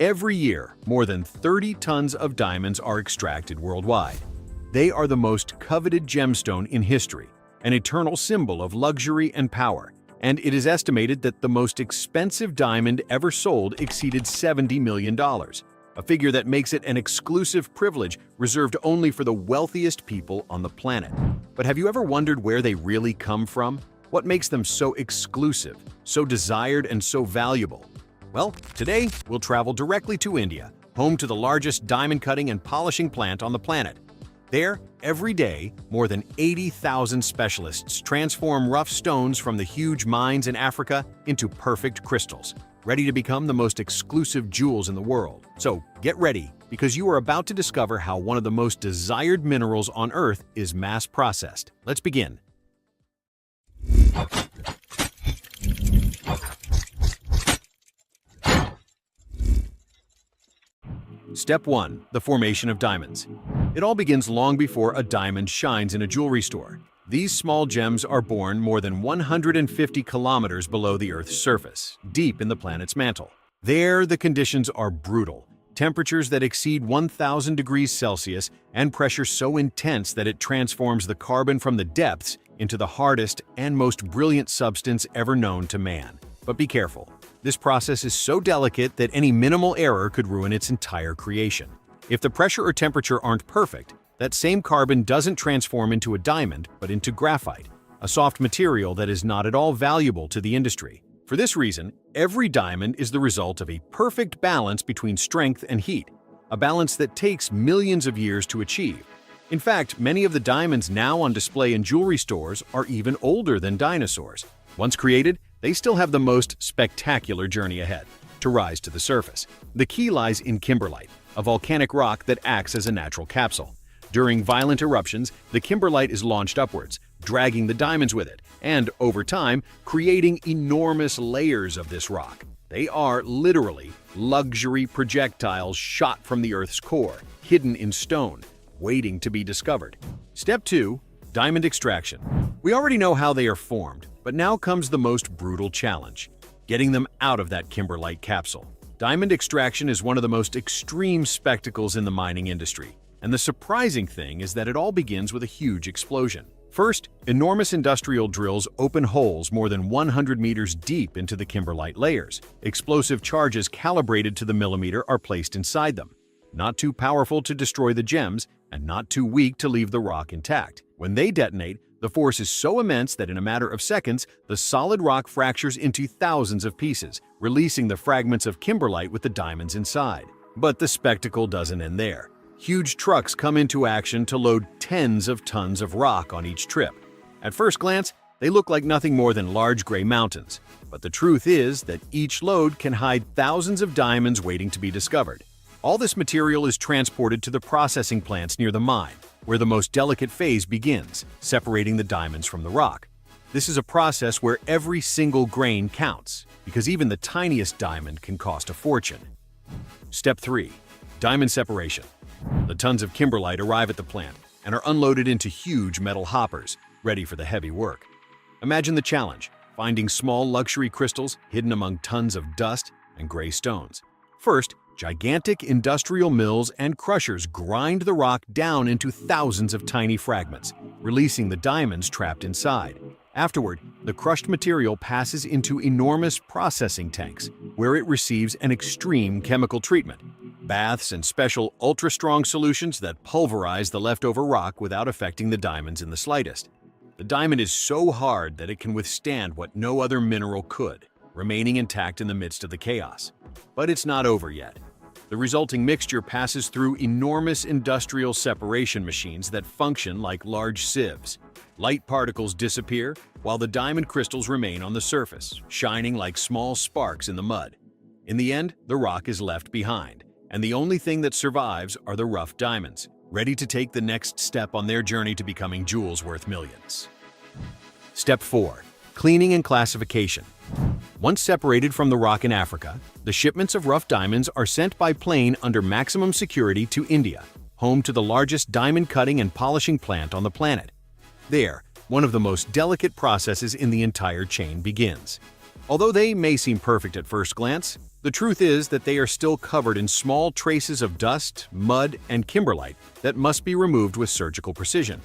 Every year, more than 30 tons of diamonds are extracted worldwide. They are the most coveted gemstone in history, an eternal symbol of luxury and power, and it is estimated that the most expensive diamond ever sold exceeded $70 million, a figure that makes it an exclusive privilege reserved only for the wealthiest people on the planet. But have you ever wondered where they really come from? What makes them so exclusive, so desired, and so valuable? Well, today we'll travel directly to India, home to the largest diamond cutting and polishing plant on the planet. There, every day, more than 80,000 specialists transform rough stones from the huge mines in Africa into perfect crystals, ready to become the most exclusive jewels in the world. So get ready, because you are about to discover how one of the most desired minerals on Earth is mass-processed. Let's begin. Step 1. The formation of diamonds. It all begins long before a diamond shines in a jewelry store. These small gems are born more than 150 kilometers below the Earth's surface, deep in the planet's mantle. There, the conditions are brutal. Temperatures that exceed 1,000 degrees Celsius and pressure so intense that it transforms the carbon from the depths into the hardest and most brilliant substance ever known to man. But be careful. This process is so delicate that any minimal error could ruin its entire creation. If the pressure or temperature aren't perfect, that same carbon doesn't transform into a diamond, but into graphite, a soft material that is not at all valuable to the industry. For this reason, every diamond is the result of a perfect balance between strength and heat, a balance that takes millions of years to achieve. In fact, many of the diamonds now on display in jewelry stores are even older than dinosaurs. Once created, they still have the most spectacular journey ahead to rise to the surface. The key lies in kimberlite, a volcanic rock that acts as a natural capsule. During violent eruptions, the kimberlite is launched upwards, dragging the diamonds with it, and over time, creating enormous layers of this rock. They are literally luxury projectiles shot from the Earth's core, hidden in stone, waiting to be discovered. Step 2. Diamond extraction. We already know how they are formed, but now comes the most brutal challenge: getting them out of that kimberlite capsule. Diamond extraction is one of the most extreme spectacles in the mining industry, and the surprising thing is that it all begins with a huge explosion. First, enormous industrial drills open holes more than 100 meters deep into the kimberlite layers. Explosive charges calibrated to the millimeter are placed inside them, not too powerful to destroy the gems and not too weak to leave the rock intact. When they detonate, the force is so immense that in a matter of seconds, the solid rock fractures into thousands of pieces, releasing the fragments of kimberlite with the diamonds inside. But the spectacle doesn't end there. Huge trucks come into action to load tens of tons of rock on each trip. At first glance, they look like nothing more than large gray mountains. But the truth is that each load can hide thousands of diamonds waiting to be discovered. All this material is transported to the processing plants near the mine, where the most delicate phase begins, separating the diamonds from the rock. This is a process where every single grain counts, because even the tiniest diamond can cost a fortune. Step 3. Diamond separation. The tons of kimberlite arrive at the plant and are unloaded into huge metal hoppers, ready for the heavy work. Imagine the challenge: finding small luxury crystals hidden among tons of dust and gray stones. First, gigantic industrial mills and crushers grind the rock down into thousands of tiny fragments, releasing the diamonds trapped inside. Afterward, the crushed material passes into enormous processing tanks, where it receives an extreme chemical treatment: baths and special ultra-strong solutions that pulverize the leftover rock without affecting the diamonds in the slightest. The diamond is so hard that it can withstand what no other mineral could, remaining intact in the midst of the chaos. But it's not over yet. The resulting mixture passes through enormous industrial separation machines that function like large sieves. Light particles disappear, while the diamond crystals remain on the surface, shining like small sparks in the mud. In the end, the rock is left behind, and the only thing that survives are the rough diamonds, ready to take the next step on their journey to becoming jewels worth millions. Step 4. Cleaning and classification. Once separated from the rock in Africa, the shipments of rough diamonds are sent by plane under maximum security to India, home to the largest diamond cutting and polishing plant on the planet. There, one of the most delicate processes in the entire chain begins. Although they may seem perfect at first glance, the truth is that they are still covered in small traces of dust, mud, and kimberlite that must be removed with surgical precision.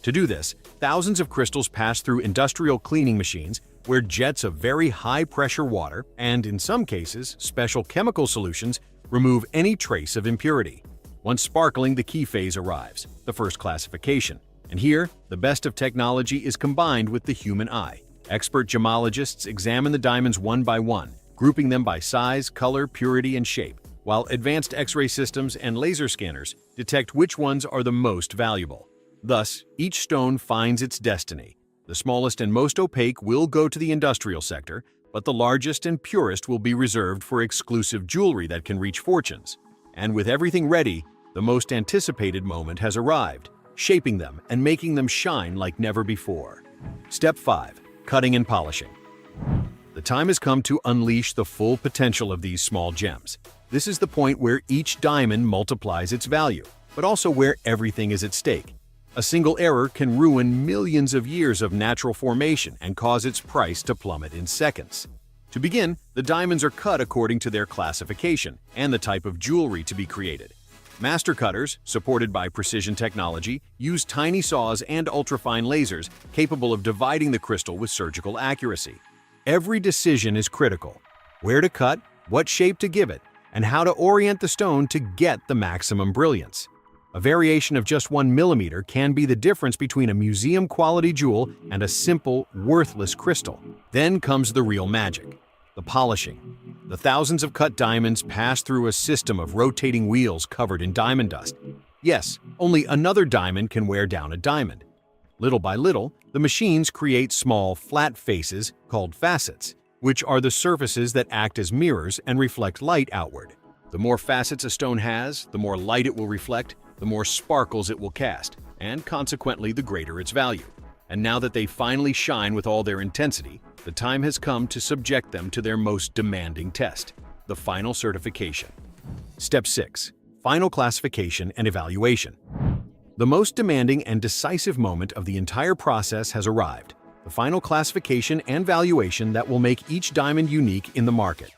To do this, thousands of crystals pass through industrial cleaning machines where jets of very high-pressure water and, in some cases, special chemical solutions remove any trace of impurity. Once sparkling, the key phase arrives, the first classification. And here, the best of technology is combined with the human eye. Expert gemologists examine the diamonds one by one, grouping them by size, color, purity, and shape, while advanced X-ray systems and laser scanners detect which ones are the most valuable. Thus, each stone finds its destiny. The smallest and most opaque will go to the industrial sector, but the largest and purest will be reserved for exclusive jewelry that can reach fortunes. And with everything ready, the most anticipated moment has arrived, shaping them and making them shine like never before. Step 5. Cutting and polishing. The time has come to unleash the full potential of these small gems. This is the point where each diamond multiplies its value, but also where everything is at stake. A single error can ruin millions of years of natural formation and cause its price to plummet in seconds. To begin, the diamonds are cut according to their classification and the type of jewelry to be created. Master cutters, supported by precision technology, use tiny saws and ultrafine lasers capable of dividing the crystal with surgical accuracy. Every decision is critical: where to cut, what shape to give it, and how to orient the stone to get the maximum brilliance. A variation of just 1 millimeter can be the difference between a museum-quality jewel and a simple, worthless crystal. Then comes the real magic: the polishing. The thousands of cut diamonds pass through a system of rotating wheels covered in diamond dust. Yes, only another diamond can wear down a diamond. Little by little, the machines create small, flat faces called facets, which are the surfaces that act as mirrors and reflect light outward. The more facets a stone has, the more light it will reflect, the more sparkles it will cast, and consequently the greater its value. And now that they finally shine with all their intensity, the time has come to subject them to their most demanding test: the final certification. Step 6. Final classification and evaluation. The most demanding and decisive moment of the entire process has arrived: the final classification and valuation that will make each diamond unique in the market.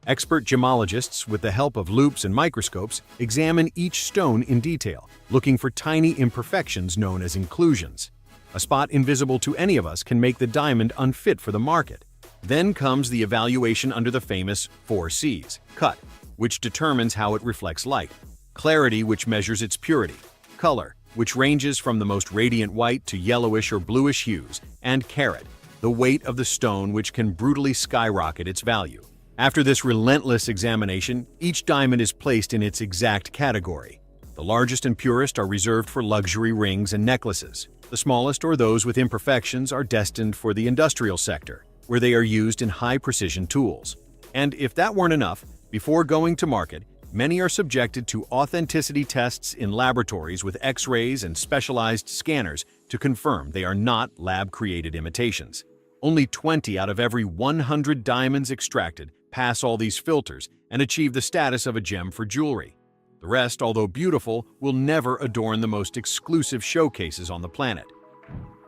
Expert gemologists, with the help of loupes and microscopes, examine each stone in detail, looking for tiny imperfections known as inclusions. A spot invisible to any of us can make the diamond unfit for the market. Then comes the evaluation under the famous 4 C's: cut, which determines how it reflects light; clarity, which measures its purity; color, which ranges from the most radiant white to yellowish or bluish hues; and carat, the weight of the stone, which can brutally skyrocket its value. After this relentless examination, each diamond is placed in its exact category. The largest and purest are reserved for luxury rings and necklaces. The smallest, or those with imperfections, are destined for the industrial sector, where they are used in high-precision tools. And if that weren't enough, before going to market, many are subjected to authenticity tests in laboratories with X-rays and specialized scanners to confirm they are not lab-created imitations. Only 20 out of every 100 diamonds extracted pass all these filters and achieve the status of a gem for jewelry. The rest, although beautiful, will never adorn the most exclusive showcases on the planet.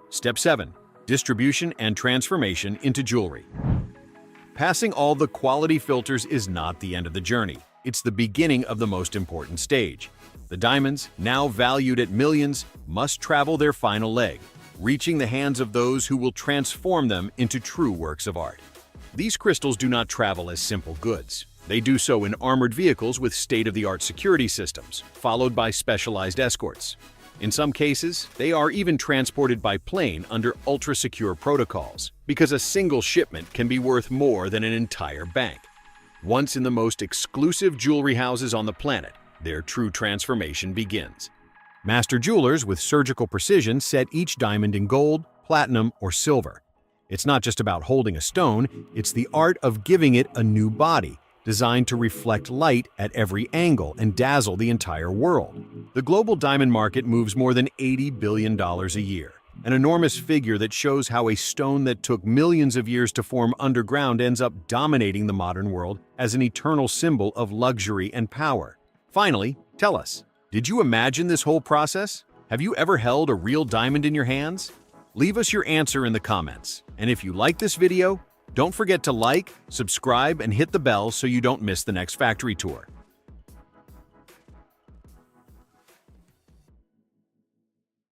Step 7. Distribution and transformation into jewelry. Passing all the quality filters is not the end of the journey. It's the beginning of the most important stage. The diamonds, now valued at millions, must travel their final leg, reaching the hands of those who will transform them into true works of art. These crystals do not travel as simple goods. They do so in armored vehicles with state-of-the-art security systems, followed by specialized escorts. In some cases, they are even transported by plane under ultra-secure protocols, because a single shipment can be worth more than an entire bank. Once in the most exclusive jewelry houses on the planet, their true transformation begins. Master jewelers with surgical precision set each diamond in gold, platinum, or silver. It's not just about holding a stone, it's the art of giving it a new body, designed to reflect light at every angle and dazzle the entire world. The global diamond market moves more than $80 billion a year, an enormous figure that shows how a stone that took millions of years to form underground ends up dominating the modern world as an eternal symbol of luxury and power. Finally, tell us, did you imagine this whole process? Have you ever held a real diamond in your hands? Leave us your answer in the comments. And if you like this video, Don't forget to like, subscribe, and hit the bell so you don't miss the next factory tour.